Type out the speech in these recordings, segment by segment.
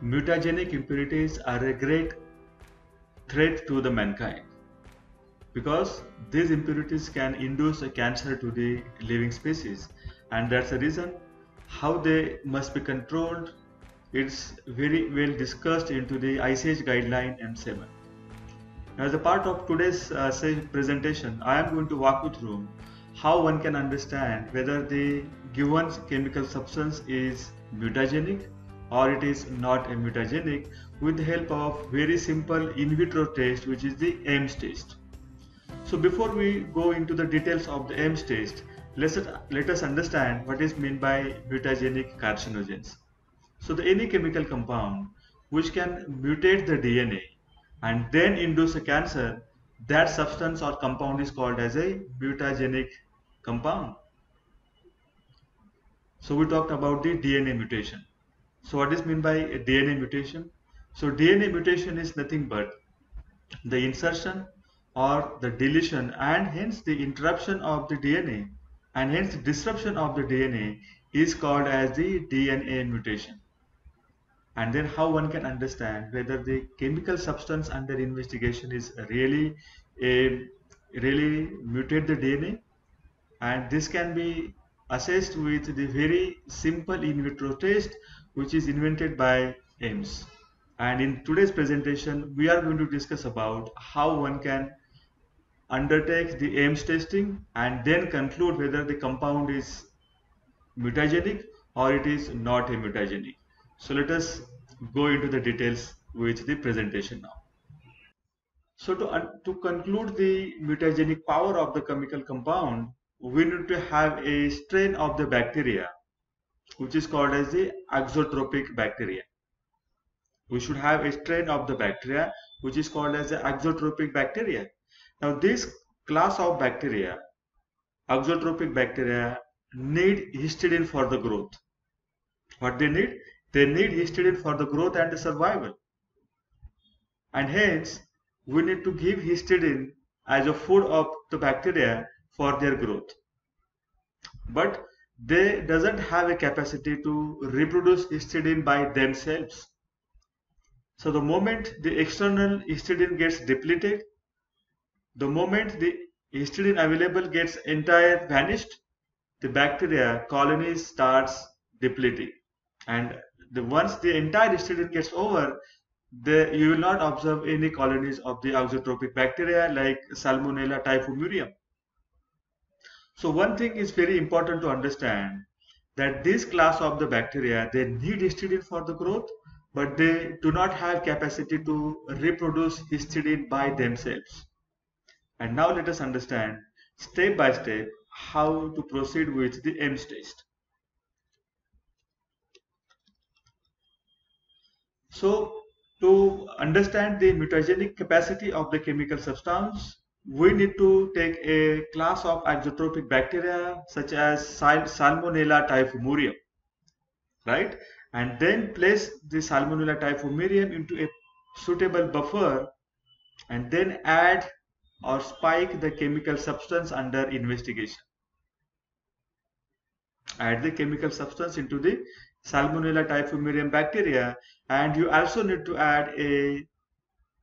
Mutagenic impurities are a great threat to the mankind because these impurities can induce a cancer to the living species, and that's the reason how they must be controlled. It's very well discussed into the ICH guideline M7. As a part of today's presentation, I am going to walk you through how one can understand whether the given chemical substance is mutagenic or it is not a mutagenic with the help of very simple in vitro test, which is the AIMS test. So before we go into the details of the AIMS test, let us understand what is meant by mutagenic carcinogens. So any chemical compound which can mutate the DNA and then induce a cancer, that substance or compound is called as a mutagenic compound. So we talked about the DNA mutation. So what is meant by a DNA mutation? So DNA mutation is nothing but the insertion or the deletion and hence the interruption of the DNA and hence disruption of the DNA is called as the DNA mutation. And then how one can understand whether the chemical substance under investigation is a really mutate the DNA, and this can be assessed with the very simple in vitro test which is invented by AIMS. And in today's presentation we are going to discuss about how one can undertake the AIMS testing and then conclude whether the compound is mutagenic or it is not a mutagenic. So let us go into the details with the presentation now. So to conclude the mutagenic power of the chemical compound, we need to have a strain of the bacteria which is called as the axotropic bacteria. We should have a strain of the bacteria which is called as the axotropic bacteria. Now this class of bacteria, axotropic bacteria, need histidine for the growth. What they need? They need histidine for the growth and the survival. And hence, we need to give histidine as a food of the bacteria for their growth. But they doesn't have a capacity to reproduce histidine by themselves. So the moment the external histidine gets depleted, the moment the histidine available gets entire vanished, the bacteria colony starts depleting. And once the entire histidine gets over, you will not observe any colonies of the auxotropic bacteria like Salmonella typhimurium. So one thing is very important to understand, that this class of the bacteria, they need histidine for the growth, but they do not have capacity to reproduce histidine by themselves. And now let us understand step by step how to proceed with the AIMS test. So to understand the mutagenic capacity of the chemical substance, we need to take a class of axotropic bacteria such as Salmonella typhimurium, right? And then place the Salmonella typhimurium into a suitable buffer and then add or spike the chemical substance under investigation. Add the chemical substance into the Salmonella typhimurium bacteria, and you also need to add a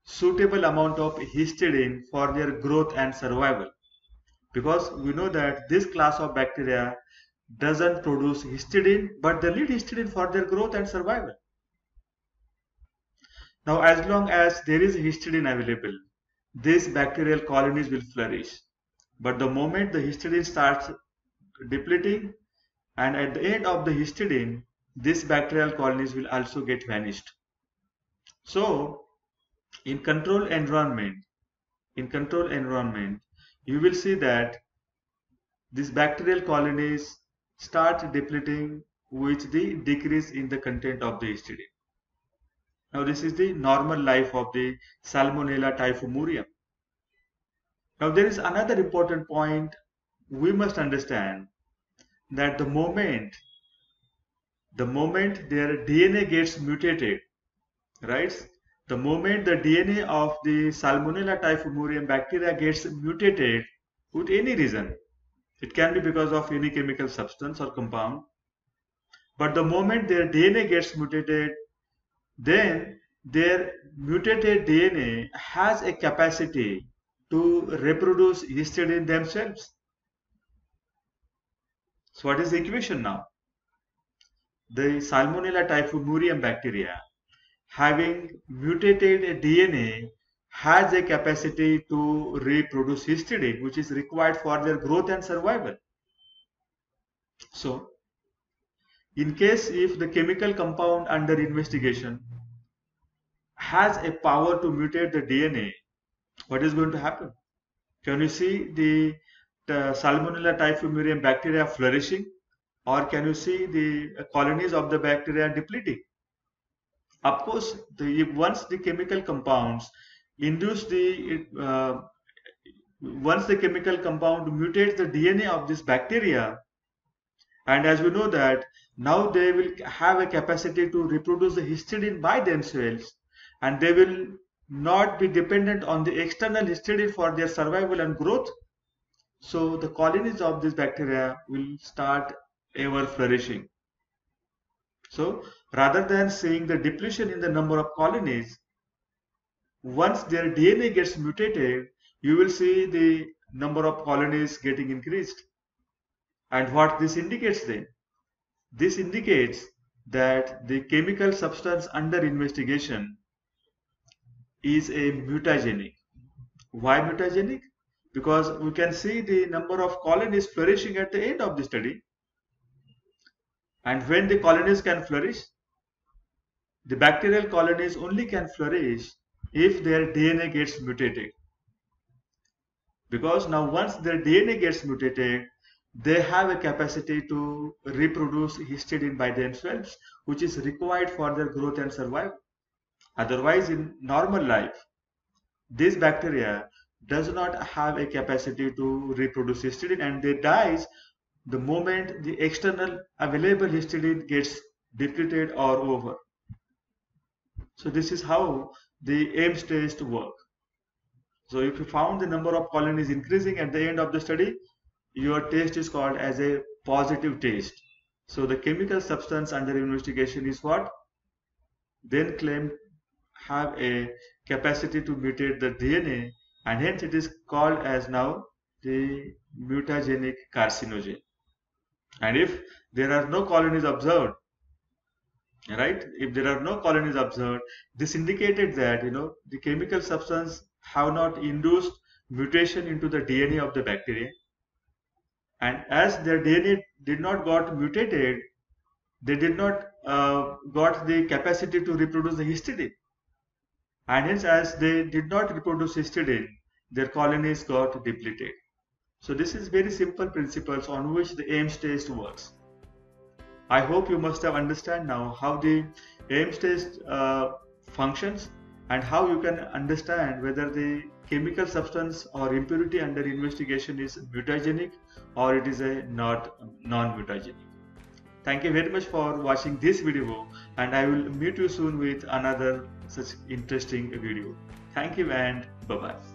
suitable amount of histidine for their growth and survival, because we know that this class of bacteria doesn't produce histidine, but they need histidine for their growth and survival. Now as long as there is histidine available, these bacterial colonies will flourish, but the moment the histidine starts depleting, and at the end of the histidine, these bacterial colonies will also get vanished. So in controlled environment, you will see that these bacterial colonies start depleting with the decrease in the content of the histidine. Now this is the normal life of the Salmonella typhimurium. Now there is another important point we must understand, that the moment their DNA gets mutated, right? The moment the DNA of the Salmonella typhimurium bacteria gets mutated with any reason, it can be because of any chemical substance or compound, but the moment their DNA gets mutated, then their mutated DNA has a capacity to reproduce histidine themselves. So what is the equation now? The Salmonella typhimurium bacteria having mutated DNA has a capacity to reproduce histidine, which is required for their growth and survival. So in case if the chemical compound under investigation has a power to mutate the DNA, what is going to happen? Can you see the Salmonella typhimurium bacteria flourishing, or can you see the colonies of the bacteria depleting? Of course, once the chemical compounds induce once the chemical compound mutates the DNA of this bacteria, and as we know that now they will have a capacity to reproduce the histidine by themselves, and they will not be dependent on the external histidine for their survival and growth. So the colonies of this bacteria will start ever flourishing. So rather than seeing the depletion in the number of colonies, once their DNA gets mutated, you will see the number of colonies getting increased. And what this indicates then? This indicates that the chemical substance under investigation is a mutagenic. Why mutagenic? Because we can see the number of colonies flourishing at the end of the study. And when the colonies can flourish, the bacterial colonies only can flourish if their DNA gets mutated. Because now once their DNA gets mutated, they have a capacity to reproduce histidine by themselves, which is required for their growth and survival. Otherwise, in normal life, this bacteria does not have a capacity to reproduce histidine, and they dies the moment the external available histidine gets depleted or over. So this is how the Ames test works. So if you found the number of colonies increasing at the end of the study, your test is called as a positive test. So the chemical substance under investigation is what? Then claimed have a capacity to mutate the DNA, and hence it is called as now the mutagenic carcinogen. And if there are no colonies observed, right? If there are no colonies observed, this indicated that the chemical substance have not induced mutation into the DNA of the bacteria, and as their DNA did not got mutated, they did not got the capacity to reproduce the histidine, and hence as they did not reproduce histidine, their colonies got depleted. So this is very simple principles on which the Ames test works. I hope you must have understand now how the Ames test functions, and how you can understand whether the chemical substance or impurity under investigation is mutagenic or it is a non-mutagenic. Thank you very much for watching this video, and I will meet you soon with another such interesting video. Thank you and bye-bye.